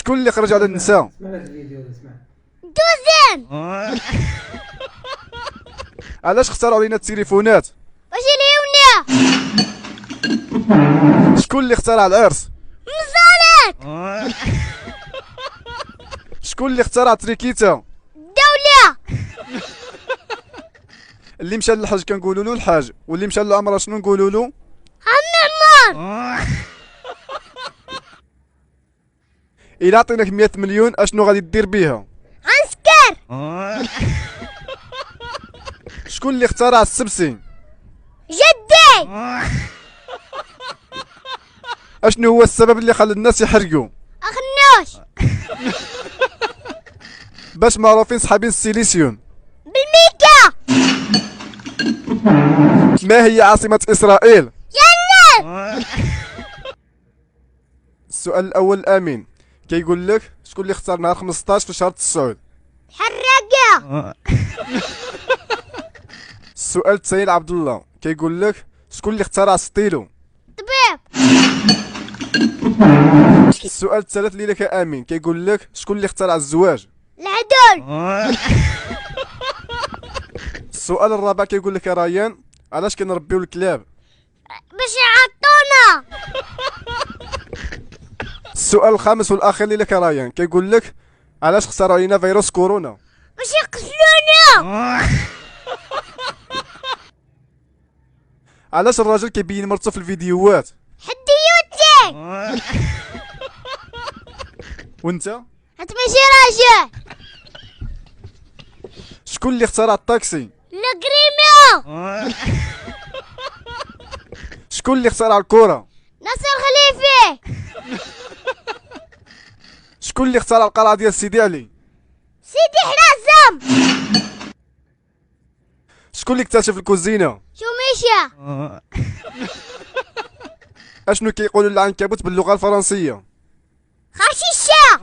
شكون اللي خرج على النساء؟ اسمع هذا الفيديو هذا، اسمع. دوزن. علاش اخترعوا لينا التليفونات؟ واش اليومنا؟ شكون اللي اخترع العرس؟ مزارات. شكون اللي اخترع تريكيتا؟ الدولة. اللي مشى للحج كنقولوا له الحاج، واللي مشى للعمره شنو نقولوا له؟ عم عمار. الا عطيناك 100 مليون اشنو غادي دير بيها؟ عنسكر. شكون اللي اخترع السبسي؟ جدي. اشنو هو السبب اللي خلى الناس يحرقوا؟ اخنوش. باش معروفين صحابين السيليسيوم؟ بالميكا. ما هي عاصمة اسرائيل؟ يلا. السؤال الاول امين كيقول لك شكون اللي اختار نهار 15 في شهر السعود؟ حراقة. السؤال الثاني لعبد الله كيقول لك شكون اللي اخترع ستيلو؟ طبيب. السؤال الثالث اللي لك امين كيقول لك شكون اللي اخترع الزواج؟ العدل. السؤال الرابع كيقول لك يا ريان علاش كنربيو الكلاب؟ باش يعطونا. السؤال الخامس والاخير اللي لك يا ريان كيقول لك علاش اخترعوا لينا فيروس كورونا؟ باش يقتلونا. علاش الراجل كيبين مرته في الفيديوهات؟ حديوتي. وانت انت ماشي راجل. شكون اللي اخترع الطاكسي؟ القريمة. شكون اللي اخترع الكرة؟ ناصر خليفي. شكون اللي اخترع القلعة ديال سيدي علي؟ سيدي حرازم. شكون اللي اكتشف الكوزينة؟ شو مشى؟ اشنو كيقولوا للعنكبوت باللغة الفرنسية؟ خرشيشة.